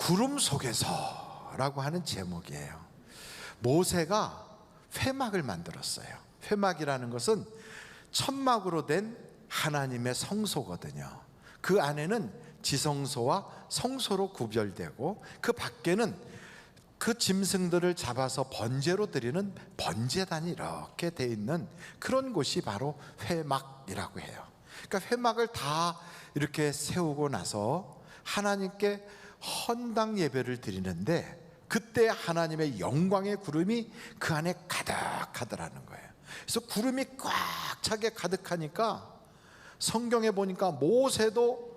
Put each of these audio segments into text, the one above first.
구름 속에서라고 하는 제목이에요. 모세가 회막을 만들었어요. 회막이라는 것은 천막으로 된 하나님의 성소거든요. 그 안에는 지성소와 성소로 구별되고, 그 밖에는 그 짐승들을 잡아서 번제로 드리는 번제단이 이렇게 돼 있는 그런 곳이 바로 회막이라고 해요. 그러니까 회막을 다 이렇게 세우고 나서 하나님께 헌당 예배를 드리는데, 그때 하나님의 영광의 구름이 그 안에 가득하더라는 거예요. 그래서 구름이 꽉 차게 가득하니까 성경에 보니까 모세도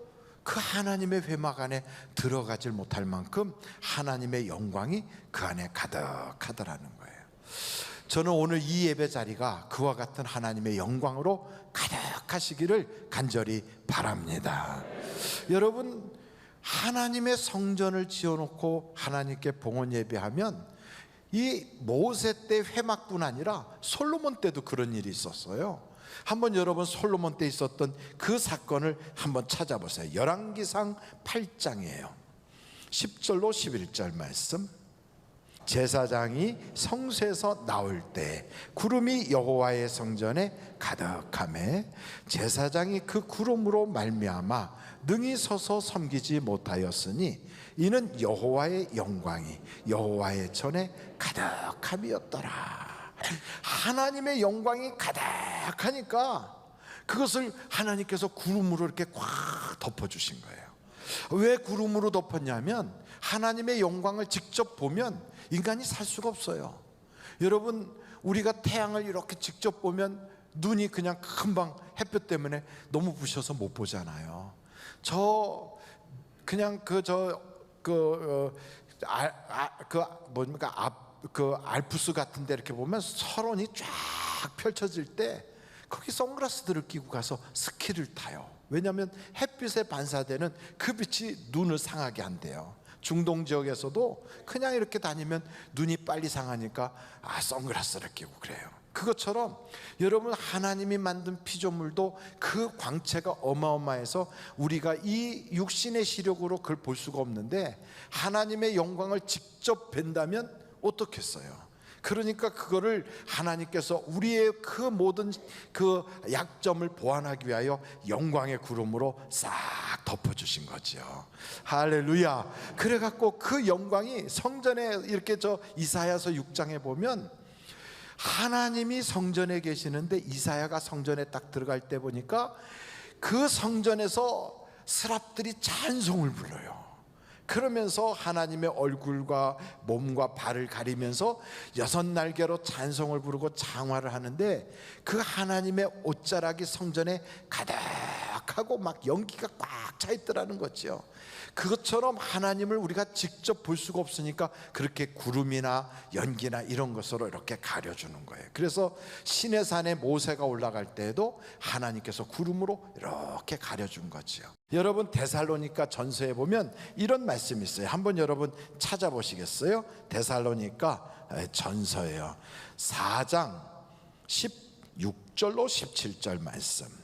그 하나님의 회막 안에 들어가질 못할 만큼 하나님의 영광이 그 안에 가득하더라는 거예요. 저는 오늘 이 예배 자리가 그와 같은 하나님의 영광으로 가득하시기를 간절히 바랍니다. 여러분, 하나님의 성전을 지어놓고 하나님께 봉헌 예배하면, 이 모세 때 회막뿐 아니라 솔로몬 때도 그런 일이 있었어요. 한번 여러분 솔로몬 때 있었던 그 사건을 한번 찾아보세요. 열왕기상 8장이에요 10절로 11절 말씀. 제사장이 성소에서 나올 때 구름이 여호와의 성전에 가득하매 제사장이 그 구름으로 말미암아 능히 서서 섬기지 못하였으니 이는 여호와의 영광이 여호와의 전에 가득함이었더라. 하나님의 영광이 가득하니까 그것을 하나님께서 구름으로 이렇게 꽉 덮어주신 거예요. 왜 구름으로 덮었냐면, 하나님의 영광을 직접 보면 인간이 살 수가 없어요. 여러분, 우리가 태양을 이렇게 직접 보면 눈이 그냥 금방 햇볕 때문에 너무 부셔서 못 보잖아요. 알프스 같은 데 이렇게 보면 설원이 쫙 펼쳐질 때 거기 선글라스들을 끼고 가서 스키를 타요. 왜냐하면 햇빛에 반사되는 그 빛이 눈을 상하게 한대요. 중동 지역에서도 그냥 이렇게 다니면 눈이 빨리 상하니까 선글라스를 끼고 그래요. 그것처럼 여러분, 하나님이 만든 피조물도 그 광채가 어마어마해서 우리가 이 육신의 시력으로 그걸 볼 수가 없는데, 하나님의 영광을 직접 뵌다면 어떻겠어요? 그러니까 그거를 하나님께서 우리의 그 모든 그 약점을 보완하기 위하여 영광의 구름으로 싹 덮어주신 거죠. 할렐루야. 그래갖고 그 영광이 성전에 이렇게 이사야서 6장에 보면 하나님이 성전에 계시는데, 이사야가 성전에 딱 들어갈 때 보니까 그 성전에서 스랍들이 찬송을 불러요. 그러면서 하나님의 얼굴과 몸과 발을 가리면서 6날개로 찬송을 부르고 장화를 하는데, 그 하나님의 옷자락이 성전에 가득하고 막 연기가 꽉 차 있더라는 거죠. 그것처럼 하나님을 우리가 직접 볼 수가 없으니까 그렇게 구름이나 연기나 이런 것으로 이렇게 가려주는 거예요. 그래서 시내산에 모세가 올라갈 때에도 하나님께서 구름으로 이렇게 가려준 거죠. 여러분, 데살로니가 전서에 보면 이런 말씀이 있어요. 한번 여러분 찾아보시겠어요? 데살로니가 전서예요. 4장 16절로 17절 말씀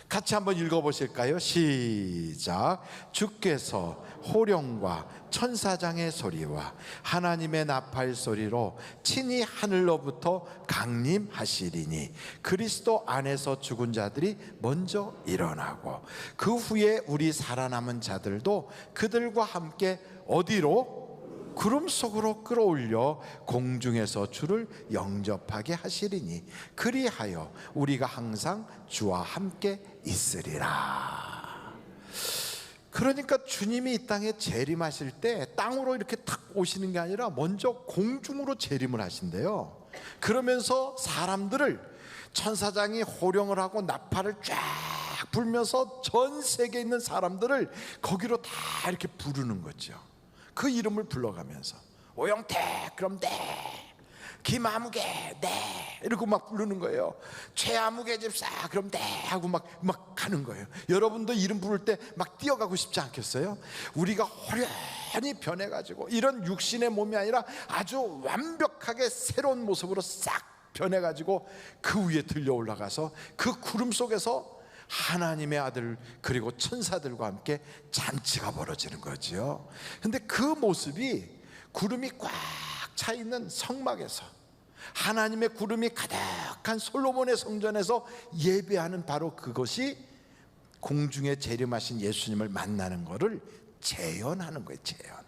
같이 한번 읽어보실까요? 시작. 주께서 호령과 천사장의 소리와 하나님의 나팔 소리로 친히 하늘로부터 강림하시리니 그리스도 안에서 죽은 자들이 먼저 일어나고 그 후에 우리 살아남은 자들도 그들과 함께 어디로? 구름 속으로 끌어올려 공중에서 주를 영접하게 하시리니 그리하여 우리가 항상 주와 함께 있으리라. 그러니까 주님이 이 땅에 재림하실 때 땅으로 이렇게 탁 오시는 게 아니라 먼저 공중으로 재림을 하신대요. 그러면서 사람들을, 천사장이 호령을 하고 나팔을 쫙 불면서 전 세계에 있는 사람들을 거기로 다 이렇게 부르는 거죠. 그 이름을 불러가면서 오영태 그럼 네, 김아무개 네 이러고 막 부르는 거예요. 최아무개 집사 그럼 네 하고 막 가는 거예요. 여러분도 이름 부를 때 막 뛰어가고 싶지 않겠어요? 우리가 호련히 변해가지고 이런 육신의 몸이 아니라 아주 완벽하게 새로운 모습으로 싹 변해가지고 그 위에 들려 올라가서 그 구름 속에서 하나님의 아들 그리고 천사들과 함께 잔치가 벌어지는 거죠. 근데 그 모습이 구름이 꽉 차 있는 성막에서, 하나님의 구름이 가득한 솔로몬의 성전에서 예배하는 바로 그것이 공중에 재림하신 예수님을 만나는 것을 재현하는 거예요. 재현.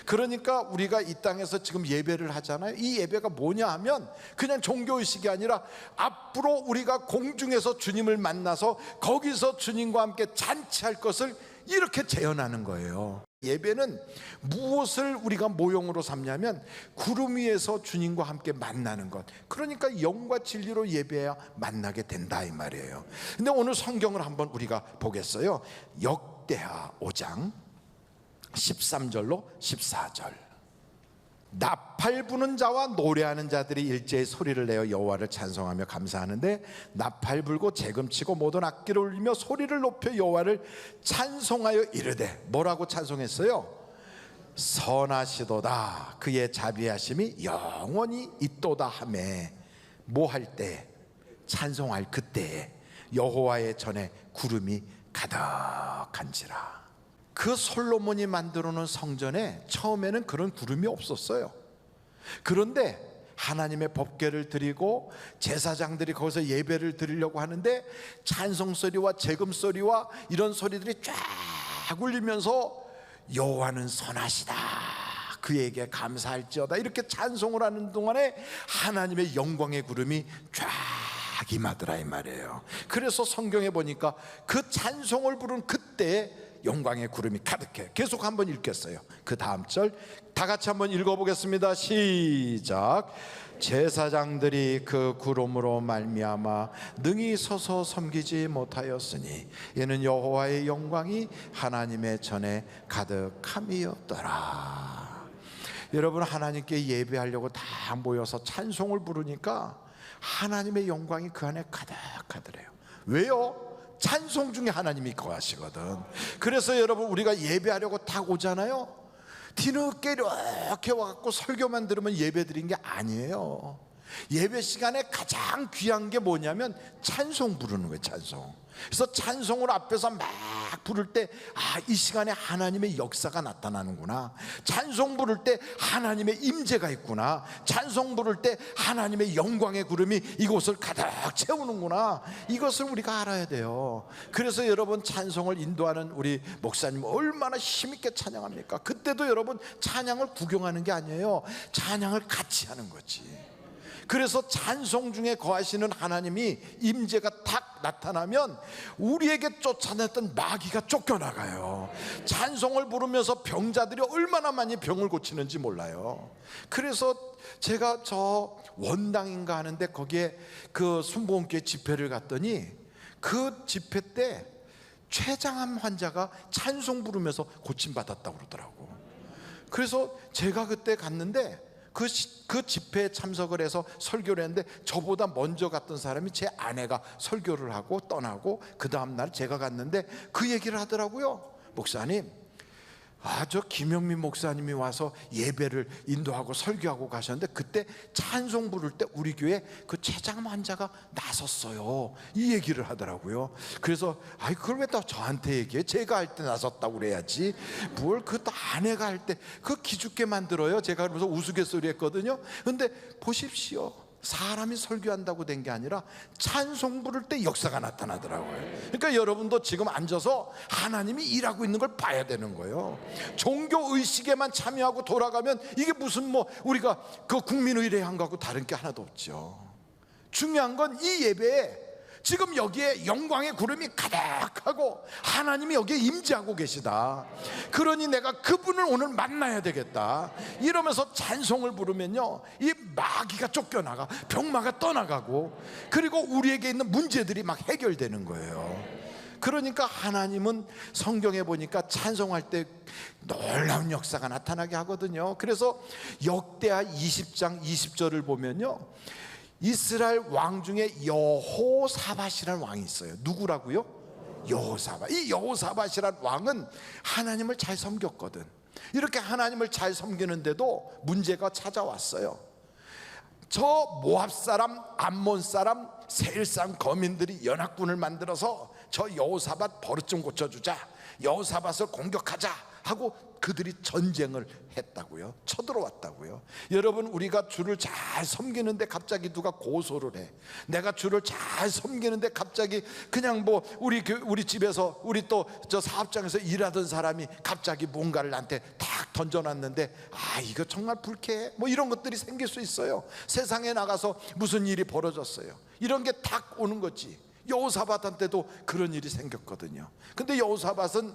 그러니까 우리가 이 땅에서 지금 예배를 하잖아요. 이 예배가 뭐냐 하면 그냥 종교의식이 아니라 앞으로 우리가 공중에서 주님을 만나서 거기서 주님과 함께 잔치할 것을 이렇게 재현하는 거예요. 예배는 무엇을 우리가 모형으로 삼냐면 구름 위에서 주님과 함께 만나는 것, 그러니까 영과 진리로 예배해야 만나게 된다 이 말이에요. 근데 오늘 성경을 한번 우리가 보겠어요. 역대하 5장 13절로 14절. 나팔 부는 자와 노래하는 자들이 일제히 소리를 내어 여호와를 찬송하며 감사하는데, 나팔 불고 재금치고 모든 악기를 울리며 소리를 높여 여호와를 찬송하여 이르되, 뭐라고 찬송했어요? 선하시도다, 그의 자비하심이 영원히 있도다 하매, 뭐 할 때? 찬송할 그때에 여호와의 전에 구름이 가득한지라. 그 솔로몬이 만들어 놓은 성전에 처음에는 그런 구름이 없었어요. 그런데 하나님의 법궤를 드리고 제사장들이 거기서 예배를 드리려고 하는데 찬송소리와 재금소리와 이런 소리들이 쫙 울리면서 여호와는 선하시다, 그에게 감사할지어다, 이렇게 찬송을 하는 동안에 하나님의 영광의 구름이 쫙 임하더라 이 말이에요. 그래서 성경에 보니까 그 찬송을 부른 그때에 영광의 구름이 가득해. 계속 한번 읽겠어요. 그 다음 절 다 같이 한번 읽어보겠습니다. 시작. 제사장들이 그 구름으로 말미암아 능히 서서 섬기지 못하였으니 이는 여호와의 영광이 하나님의 전에 가득함이었더라. 여러분, 하나님께 예배하려고 다 모여서 찬송을 부르니까 하나님의 영광이 그 안에 가득하더래요. 왜요? 찬송 중에 하나님이 거하시거든. 그래서 여러분, 우리가 예배하려고 딱 오잖아요. 뒤늦게 이렇게 와갖고 설교만 들으면 예배 드린 게 아니에요. 예배 시간에 가장 귀한 게 뭐냐면 찬송 부르는 거예요. 찬송. 그래서 찬송을 앞에서 막 부를 때, 아, 이 시간에 하나님의 역사가 나타나는구나. 찬송 부를 때 하나님의 임재가 있구나. 찬송 부를 때 하나님의 영광의 구름이 이곳을 가득 채우는구나. 이것을 우리가 알아야 돼요. 그래서 여러분, 찬송을 인도하는 우리 목사님 얼마나 힘있게 찬양합니까? 그때도 여러분, 찬양을 구경하는 게 아니에요. 찬양을 같이 하는 거지. 그래서 찬송 중에 거하시는 하나님이 임재가 탁 나타나면 우리에게 쫓아냈던 마귀가 쫓겨나가요. 찬송을 부르면서 병자들이 얼마나 많이 병을 고치는지 몰라요. 그래서 제가 저 원당인가 하는데 거기에 그 순복음교회 집회를 갔더니 그 집회 때 췌장암 환자가 찬송 부르면서 고침받았다고 그러더라고. 그래서 제가 그때 갔는데 그 집회에 참석을 해서 설교를 했는데 저보다 먼저 갔던 사람이 제 아내가 설교를 하고 떠나고, 그 다음날 제가 갔는데 그 얘기를 하더라고요. 목사님, 저 김영민 목사님이 와서 예배를 인도하고 설교하고 가셨는데 그때 찬송 부를 때 우리 교회 그 췌장 환자가 나섰어요, 이 얘기를 하더라고요. 그래서 그걸 왜 또 저한테 얘기해? 제가 할 때 나섰다고 그래야지. 뭘 그 또 아내가 할 때 그 기죽게 만들어요. 제가 그러면서 우스갯소리 했거든요. 근데 보십시오, 사람이 설교한다고 된 게 아니라 찬송 부를 때 역사가 나타나더라고요. 그러니까 여러분도 지금 앉아서 하나님이 일하고 있는 걸 봐야 되는 거예요. 종교 의식에만 참여하고 돌아가면 이게 무슨 우리가 그 국민의례 한 거하고 다른 게 하나도 없죠. 중요한 건 이 예배에 지금 여기에 영광의 구름이 가득하고 하나님이 여기에 임재하고 계시다. 그러니 내가 그분을 오늘 만나야 되겠다. 이러면서 찬송을 부르면요, 이 마귀가 쫓겨나가, 병마가 떠나가고, 그리고 우리에게 있는 문제들이 막 해결되는 거예요. 그러니까 하나님은 성경에 보니까 찬송할 때 놀라운 역사가 나타나게 하거든요. 그래서 역대하 20장 20절을 보면요, 이스라엘 왕 중에 여호사밧이라는 왕이 있어요. 누구라고요? 여호사밧. 이 여호사밧이라는 왕은 하나님을 잘 섬겼거든. 이렇게 하나님을 잘 섬기는데도 문제가 찾아왔어요. 저 모압 사람, 암몬 사람, 세일 사람 거민들이 연합군을 만들어서 저 여호사밧 버릇 좀 고쳐주자, 여호사밧을 공격하자 하고 그들이 전쟁을 했다고요. 쳐들어왔다고요. 여러분, 우리가 주를 잘 섬기는데 갑자기 누가 고소를 해. 내가 주를 잘 섬기는데 갑자기 그냥 뭐 우리 집에서 우리 또 저 사업장에서 일하던 사람이 갑자기 뭔가를 나한테 탁 던져놨는데, 아, 이거 정말 불쾌해, 뭐 이런 것들이 생길 수 있어요. 세상에 나가서 무슨 일이 벌어졌어요. 이런 게 탁 오는 거지. 여호사밧한테도 그런 일이 생겼거든요. 근데 여호사밧은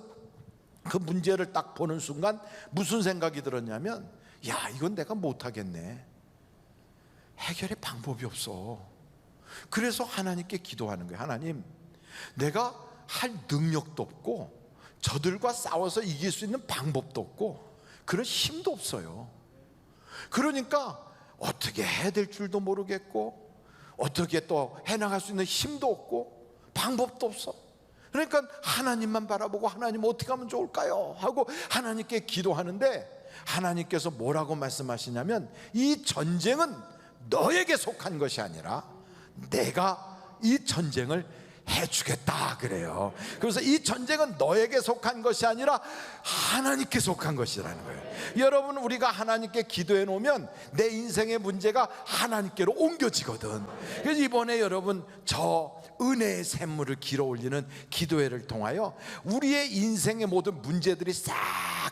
그 문제를 딱 보는 순간 무슨 생각이 들었냐면, 야, 이건 내가 못하겠네. 해결의 방법이 없어. 그래서 하나님께 기도하는 거예요. 하나님, 내가 할 능력도 없고 저들과 싸워서 이길 수 있는 방법도 없고 그런 힘도 없어요. 그러니까 어떻게 해야 될 줄도 모르겠고 어떻게 또 해나갈 수 있는 힘도 없고 방법도 없어. 그러니까 하나님만 바라보고, 하나님 어떻게 하면 좋을까요? 하고 하나님께 기도하는데, 하나님께서 뭐라고 말씀하시냐면, 이 전쟁은 너에게 속한 것이 아니라 내가 이 전쟁을 해주겠다 그래요. 그래서 이 전쟁은 너에게 속한 것이 아니라 하나님께 속한 것이라는 거예요. 여러분, 우리가 하나님께 기도해 놓으면 내 인생의 문제가 하나님께로 옮겨지거든. 그래서 이번에 여러분, 저 은혜의 샘물을 길어 올리는 기도회를 통하여 우리의 인생의 모든 문제들이 싹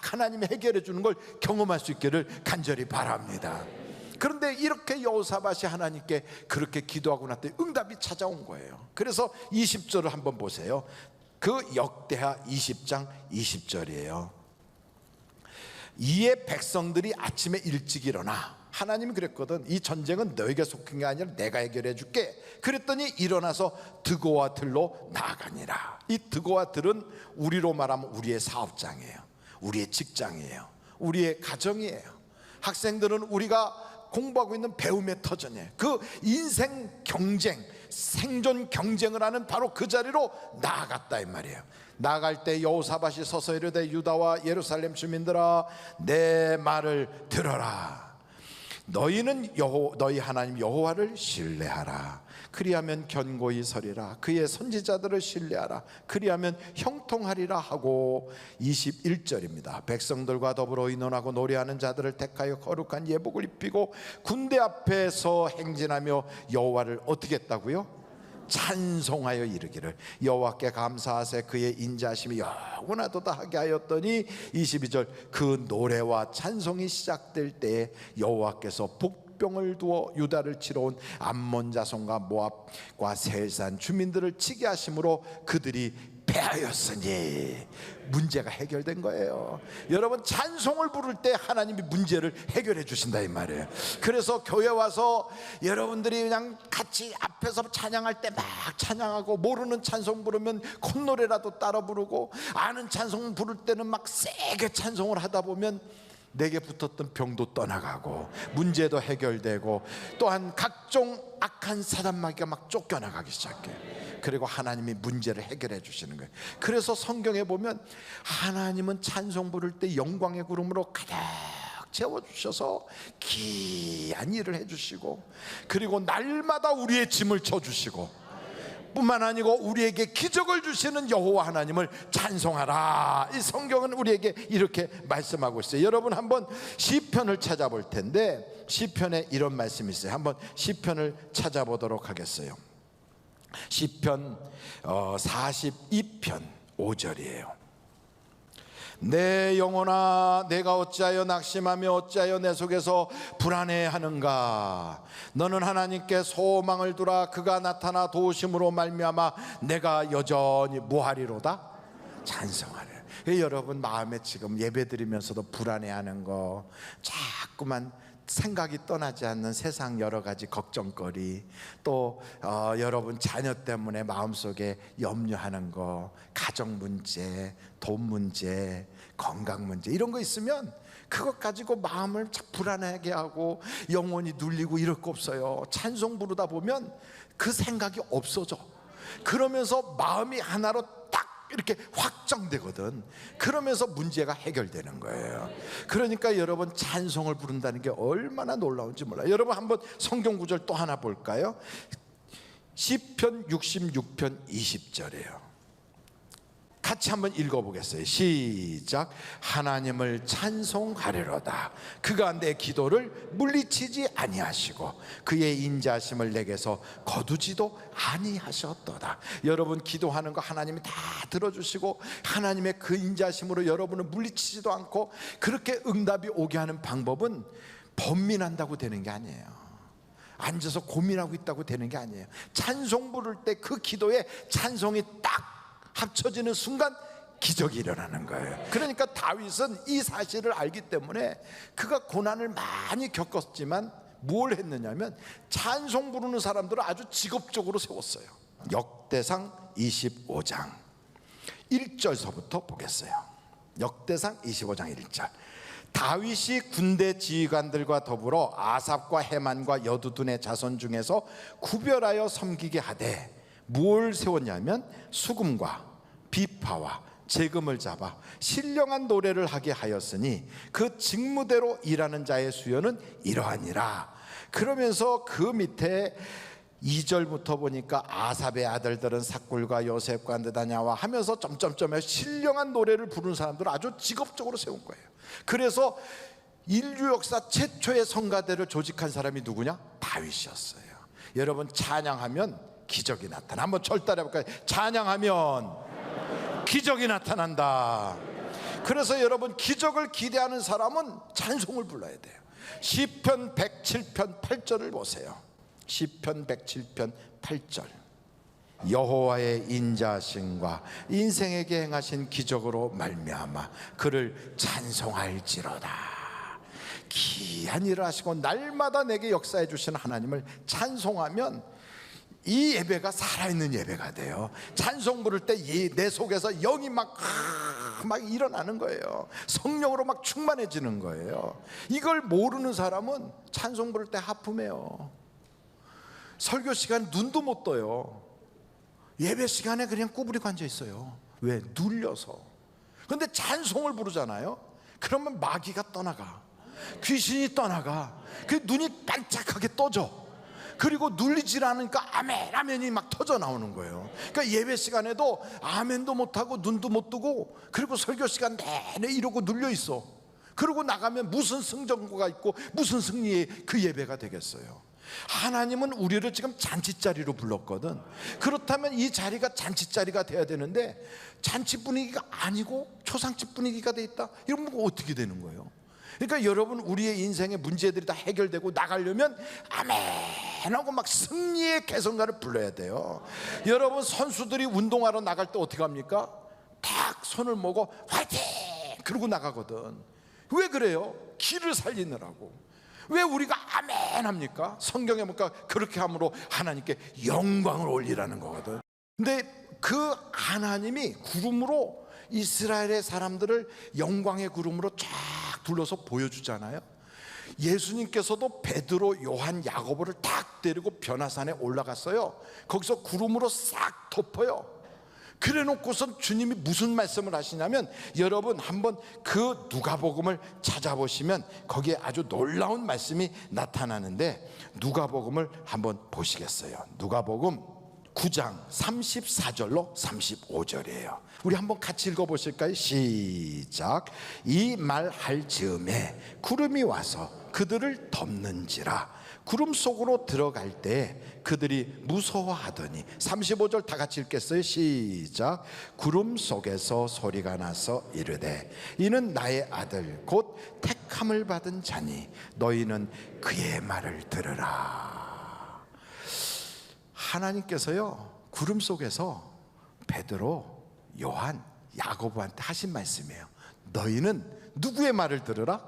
하나님이 해결해 주는 걸 경험할 수 있기를 간절히 바랍니다. 그런데 이렇게 여호사밧이 하나님께 그렇게 기도하고 났더니 응답이 찾아온 거예요. 그래서 20절을 한번 보세요. 그 역대하 20장 20절이에요. 이에 백성들이 아침에 일찍 일어나, 하나님이 그랬거든. 이 전쟁은 너에게 속한 게 아니라 내가 해결해 줄게. 그랬더니 일어나서 드고와 들로 나아가니라. 이 드고와 들은 우리로 말하면 우리의 사업장이에요. 우리의 직장이에요. 우리의 가정이에요. 학생들은 우리가 공부하고 있는 배움의 터전이에요. 그 인생 경쟁, 생존 경쟁을 하는 바로 그 자리로 나아갔다 이 말이에요. 나갈 때 여호사밧이 서서 이르되, 유다와 예루살렘 주민들아, 내 말을 들어라. 너희는 너희 하나님 여호와를 신뢰하라. 그리하면 견고히 서리라. 그의 선지자들을 신뢰하라. 그리하면 형통하리라 하고, 21절입니다. 백성들과 더불어 의논하고 노래하는 자들을 택하여 거룩한 예복을 입히고 군대 앞에서 행진하며 여호와를 어떻게 했다고요? 찬송하여 이르기를, 여호와께 감사하세 그의 인자하심이 영원하도다 하게 하였더니, 22절, 그 노래와 찬송이 시작될 때에 여호와께서 복병을 두어 유다를 치러 온 암몬 자손과 모압과 세산 주민들을 치게 하심으로 그들이 패하였으니, 문제가 해결된 거예요. 여러분, 찬송을 부를 때 하나님이 문제를 해결해 주신다 이 말이에요. 그래서 교회 와서 여러분들이 그냥 같이 앞에서 찬양할 때 막 찬양하고, 모르는 찬송 부르면 콧노래라도 따라 부르고, 아는 찬송 부를 때는 막 세게 찬송을 하다 보면 내게 붙었던 병도 떠나가고 문제도 해결되고, 또한 각종 악한 사단마귀가 막 쫓겨나가기 시작해요. 그리고 하나님이 문제를 해결해 주시는 거예요. 그래서 성경에 보면 하나님은 찬송 부를 때 영광의 구름으로 가득 채워주셔서 귀한 일을 해주시고, 그리고 날마다 우리의 짐을 져주시고, 뿐만 아니고 우리에게 기적을 주시는 여호와 하나님을 찬송하라. 이 성경은 우리에게 이렇게 말씀하고 있어요. 여러분, 한번 시편을 찾아볼 텐데, 시편에 이런 말씀이 있어요. 한번 시편을 찾아보도록 하겠어요. 시편 42편 5절이에요. 내 영혼아, 내가 어찌하여 낙심하며 어찌하여 내 속에서 불안해하는가. 너는 하나님께 소망을 두라. 그가 나타나 도우심으로 말미암아 내가 여전히 무하리로다. 찬송하래. 여러분, 마음에 지금 예배드리면서도 불안해하는 거, 자꾸만 생각이 떠나지 않는 세상 여러 가지 걱정거리, 또 여러분 자녀 때문에 마음속에 염려하는 거, 가정 문제, 돈 문제, 건강 문제, 이런 거 있으면 그것 가지고 마음을 불안하게 하고 영혼이 눌리고 이럴 거 없어요. 찬송 부르다 보면 그 생각이 없어져. 그러면서 마음이 하나로 딱 이렇게 확정되거든. 그러면서 문제가 해결되는 거예요. 그러니까 여러분, 찬송을 부른다는 게 얼마나 놀라운지 몰라요. 여러분, 한번 성경 구절 또 하나 볼까요? 시편 66편 20절이에요. 같이 한번 읽어보겠어요. 시작. 하나님을 찬송하리로다. 그가 내 기도를 물리치지 아니하시고 그의 인자하심을 내게서 거두지도 아니하셨도다. 여러분 기도하는 거 하나님이 다 들어주시고 하나님의 그 인자하심으로 여러분을 물리치지도 않고 그렇게 응답이 오게 하는 방법은 번민한다고 되는 게 아니에요. 앉아서 고민하고 있다고 되는 게 아니에요. 찬송 부를 때 그 기도에 찬송이 딱 합쳐지는 순간 기적이 일어나는 거예요. 그러니까 다윗은 이 사실을 알기 때문에 그가 고난을 많이 겪었지만 뭘 했느냐면 찬송 부르는 사람들을 아주 직업적으로 세웠어요. 역대상 25장 1절서부터 보겠어요. 역대상 25장 1절. 다윗이 군대 지휘관들과 더불어 아삽과 헤만과 여두둔의 자손 중에서 구별하여 섬기게 하되 뭘 세웠냐면 수금과 비파와 재금을 잡아 신령한 노래를 하게 하였으니 그 직무대로 일하는 자의 수요는 이러하니라. 그러면서 그 밑에 2절부터 보니까 아삽의 아들들은 삭굴과 요셉과 느다냐와 하면서 점점점에 신령한 노래를 부르는 사람들을 아주 직업적으로 세운 거예요. 그래서 인류 역사 최초의 성가대를 조직한 사람이 누구냐? 다윗이었어요. 여러분 찬양하면 기적이 나타나. 한번 절따라 해볼까요? 찬양하면 기적이 나타난다. 그래서 여러분 기적을 기대하는 사람은 찬송을 불러야 돼요. 시편 107편 8절을 보세요. 시편 107편 8절. 여호와의 인자하심과 인생에게 행하신 기적으로 말미암아 그를 찬송할지로다. 귀한 일을 하시고 날마다 내게 역사해 주시는 하나님을 찬송하면 이 예배가 살아있는 예배가 돼요. 찬송 부를 때 내 속에서 영이 막 일어나는 거예요. 성령으로 막 충만해지는 거예요. 이걸 모르는 사람은 찬송 부를 때 하품해요. 설교 시간 눈도 못 떠요. 예배 시간에 그냥 구부리고 앉아 있어요. 왜? 눌려서. 그런데 찬송을 부르잖아요. 그러면 마귀가 떠나가, 귀신이 떠나가, 그 눈이 반짝하게 떠져. 그리고 눌리질 않으니까 아멘 아멘이 막 터져 나오는 거예요. 그러니까 예배 시간에도 아멘도 못하고 눈도 못 뜨고 그리고 설교 시간 내내 이러고 눌려 있어. 그러고 나가면 무슨 승전구가 있고 무슨 승리의 그 예배가 되겠어요. 하나님은 우리를 지금 잔치자리로 불렀거든. 그렇다면 이 자리가 잔치자리가 돼야 되는데 잔치 분위기가 아니고 초상집 분위기가 돼 있다. 이러면 어떻게 되는 거예요? 그러니까 여러분 우리의 인생의 문제들이 다 해결되고 나가려면 아멘 하고 막 승리의 개성가를 불러야 돼요. 여러분 선수들이 운동하러 나갈 때 어떻게 합니까? 딱 손을 모고 화이팅! 그러고 나가거든. 왜 그래요? 기를 살리느라고. 왜 우리가 아멘 합니까? 성경에 보니까 그렇게 함으로 하나님께 영광을 올리라는 거거든. 근데 그 하나님이 구름으로 이스라엘의 사람들을 영광의 구름으로 쫙 둘러서 보여주잖아요. 예수님께서도 베드로, 요한, 야고보를 딱 데리고 변화산에 올라갔어요. 거기서 구름으로 싹 덮어요. 그래 놓고선 주님이 무슨 말씀을 하시냐면 여러분 한번 그 누가복음을 찾아보시면 거기에 아주 놀라운 말씀이 나타나는데 누가복음을 한번 보시겠어요? 누가복음 9장 34절로 35절이에요. 우리 한번 같이 읽어보실까요? 시작. 이 말 할 즈음에 구름이 와서 그들을 덮는지라. 구름 속으로 들어갈 때 그들이 무서워하더니 35절 다 같이 읽겠어요? 시작. 구름 속에서 소리가 나서 이르되 이는 나의 아들 곧 택함을 받은 자니 너희는 그의 말을 들으라. 하나님께서요 구름 속에서 베드로, 요한, 야고보한테 하신 말씀이에요. 너희는 누구의 말을 들으라?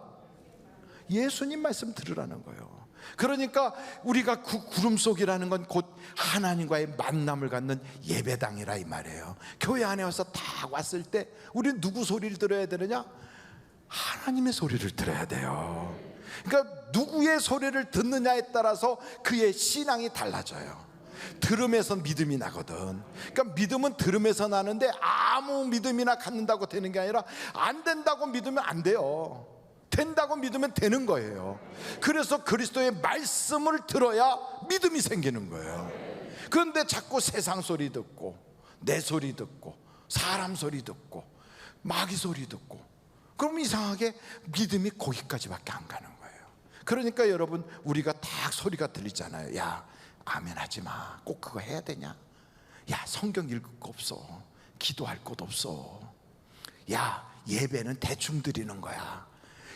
예수님 말씀 들으라는 거예요. 그러니까 우리가 구름 속이라는 건 곧 하나님과의 만남을 갖는 예배당이라 이 말이에요. 교회 안에 와서 다 왔을 때 우리는 누구 소리를 들어야 되느냐? 하나님의 소리를 들어야 돼요. 그러니까 누구의 소리를 듣느냐에 따라서 그의 신앙이 달라져요. 들음에서 믿음이 나거든. 그러니까 믿음은 들음에서 나는데 아무 믿음이나 갖는다고 되는 게 아니라 안 된다고 믿으면 안 돼요. 된다고 믿으면 되는 거예요. 그래서 그리스도의 말씀을 들어야 믿음이 생기는 거예요. 그런데 자꾸 세상 소리 듣고 내 소리 듣고 사람 소리 듣고 마귀 소리 듣고, 그럼 이상하게 믿음이 거기까지밖에 안 가는 거예요. 그러니까 여러분, 우리가 딱 소리가 들리잖아요. 야, 아멘 하지 마. 꼭 그거 해야 되냐? 야, 성경 읽을 거 없어. 기도할 것 없어. 야, 예배는 대충 드리는 거야.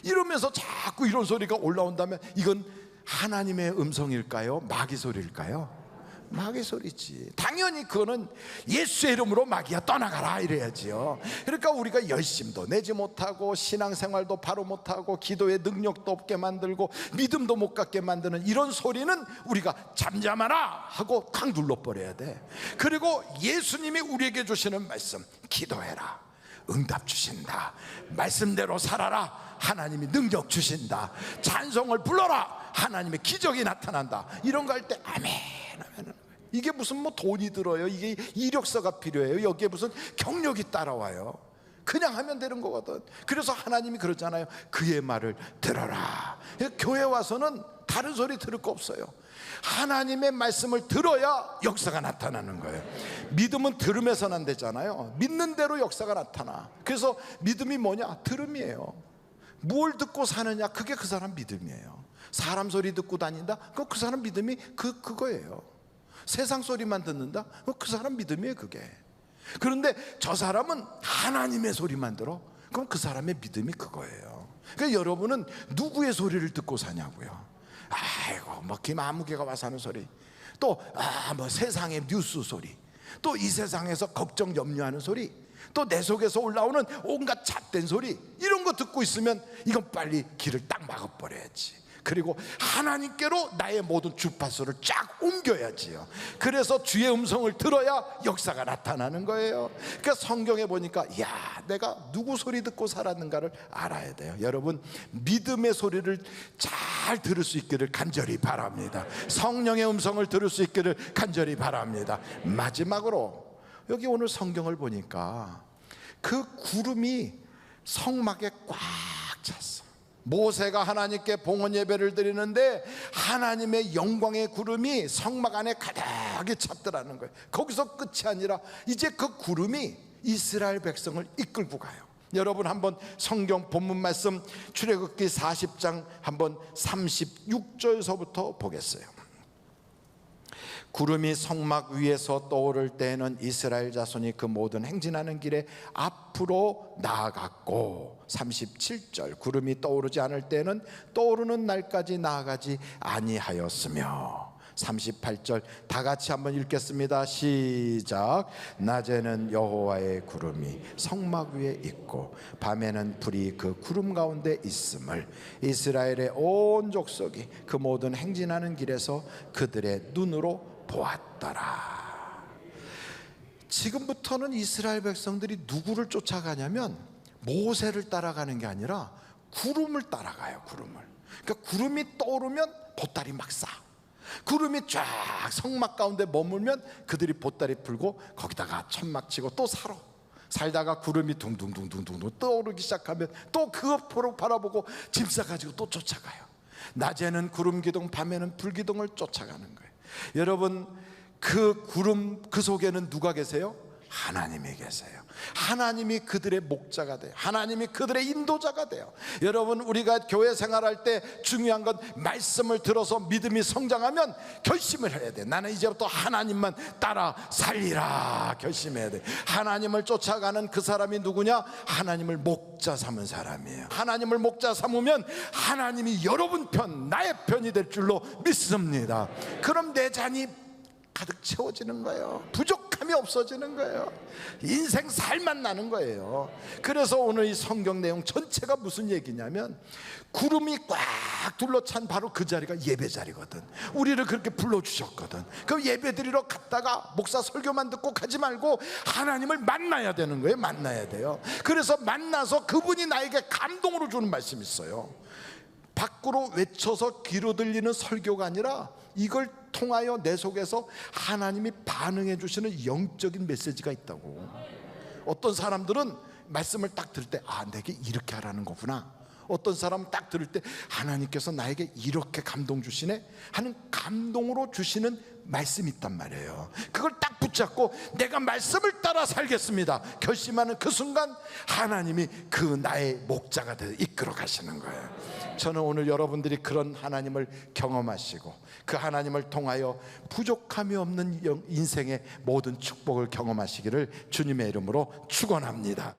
이러면서 자꾸 이런 소리가 올라온다면 이건 하나님의 음성일까요? 마귀 소리일까요? 마귀 소리지. 당연히 그거는 예수의 이름으로 마귀야 떠나가라 이래야지요. 그러니까 우리가 열심도 내지 못하고 신앙생활도 바로 못하고 기도의 능력도 없게 만들고 믿음도 못 갖게 만드는 이런 소리는 우리가 잠잠하라 하고 탁 눌러버려야 돼. 그리고 예수님이 우리에게 주시는 말씀, 기도해라, 응답 주신다. 말씀대로 살아라, 하나님이 능력 주신다. 찬송을 불러라, 하나님의 기적이 나타난다. 이런 거 할 때 아멘 하면, 이게 무슨 뭐 돈이 들어요? 이게 이력서가 필요해요? 여기에 무슨 경력이 따라와요? 그냥 하면 되는 거거든. 그래서 하나님이 그러잖아요. 그의 말을 들어라. 교회 와서는 다른 소리 들을 거 없어요. 하나님의 말씀을 들어야 역사가 나타나는 거예요. 믿음은 들으면서는 안 되잖아요. 믿는 대로 역사가 나타나. 그래서 믿음이 뭐냐? 들음이에요. 뭘 듣고 사느냐? 그게 그 사람 믿음이에요. 사람 소리 듣고 다닌다? 그 사람 믿음이 그거예요. 세상 소리만 듣는다? 그 사람 믿음이에요, 그게. 그런데 저 사람은 하나님의 소리만 들어? 그럼 그 사람의 믿음이 그거예요. 그러니까 여러분은 누구의 소리를 듣고 사냐고요. 아이고, 뭐 김아무개가 와서 하는 소리, 또 뭐 세상의 뉴스 소리, 또 이 세상에서 걱정 염려하는 소리, 또 내 속에서 올라오는 온갖 잣된 소리, 이런 거 듣고 있으면 이건 빨리 길을 딱 막아버려야지. 그리고 하나님께로 나의 모든 주파수를 쫙 옮겨야지요. 그래서 주의 음성을 들어야 역사가 나타나는 거예요. 그러니까 성경에 보니까 야, 내가 누구 소리 듣고 살았는가를 알아야 돼요. 여러분, 믿음의 소리를 잘 들을 수 있기를 간절히 바랍니다. 성령의 음성을 들을 수 있기를 간절히 바랍니다. 마지막으로 여기 오늘 성경을 보니까 그 구름이 성막에 꽉 찼어. 모세가 하나님께 봉헌 예배를 드리는데 하나님의 영광의 구름이 성막 안에 가득히 찼더라는 거예요. 거기서 끝이 아니라 이제 그 구름이 이스라엘 백성을 이끌고 가요. 여러분, 한번 성경 본문 말씀 출애굽기 40장 한번 36절서부터 보겠어요. 구름이 성막 위에서 떠오를 때에는 이스라엘 자손이 그 모든 행진하는 길에 앞으로 나아갔고, 37절 구름이 떠오르지 않을 때는 떠오르는 날까지 나아가지 아니하였으며, 38절 다 같이 한번 읽겠습니다. 시작. 낮에는 여호와의 구름이 성막 위에 있고 밤에는 불이 그 구름 가운데 있음을 이스라엘의 온 족속이 그 모든 행진하는 길에서 그들의 눈으로 보았더라. 지금부터는 이스라엘 백성들이 누구를 쫓아가냐면 모세를 따라가는 게 아니라 구름을 따라가요. 구름을. 그러니까 구름이 떠오르면 보따리 막 싸. 구름이 쫙 성막 가운데 머물면 그들이 보따리 풀고 거기다가 천막 치고 또 살다가 구름이 둥둥둥둥둥 떠오르기 시작하면 또 그거 바라보고 짐 싸가지고 또 쫓아가요. 낮에는 구름 기둥, 밤에는 불 기둥을 쫓아가는 거예요. 여러분, 그 구름 그 속에는 누가 계세요? 하나님이 계세요. 하나님이 그들의 목자가 돼요. 하나님이 그들의 인도자가 돼요. 여러분, 우리가 교회 생활할 때 중요한 건 말씀을 들어서 믿음이 성장하면 결심을 해야 돼. 나는 이제부터 하나님만 따라 살리라 결심해야 돼. 하나님을 쫓아가는 그 사람이 누구냐? 하나님을 목자 삼은 사람이에요. 하나님을 목자 삼으면 하나님이 여러분 편, 나의 편이 될 줄로 믿습니다. 그럼 내 잔이 가득 채워지는 거예요. 부족함이 없어지는 거예요. 인생 살만 나는 거예요. 그래서 오늘 이 성경 내용 전체가 무슨 얘기냐면 구름이 꽉 둘러찬 바로 그 자리가 예배 자리거든. 우리를 그렇게 불러주셨거든. 그럼 예배 드리러 갔다가 목사 설교만 듣고 가지 말고 하나님을 만나야 되는 거예요. 만나야 돼요. 그래서 만나서 그분이 나에게 감동으로 주는 말씀이 있어요. 밖으로 외쳐서 귀로 들리는 설교가 아니라 이걸 통하여 내 속에서 하나님이 반응해 주시는 영적인 메시지가 있다고. 어떤 사람들은 말씀을 딱 들을 때 아, 내게 이렇게 하라는 거구나. 어떤 사람은 딱 들을 때 하나님께서 나에게 이렇게 감동 주시네 하는 감동으로 주시는 말씀이 있단 말이에요. 그걸 딱 붙잡고 내가 말씀을 따라 살겠습니다 결심하는 그 순간 하나님이 그 나의 목자가 되어 이끌어 가시는 거예요. 저는 오늘 여러분들이 그런 하나님을 경험하시고 그 하나님을 통하여 부족함이 없는 인생의 모든 축복을 경험하시기를 주님의 이름으로 축원합니다.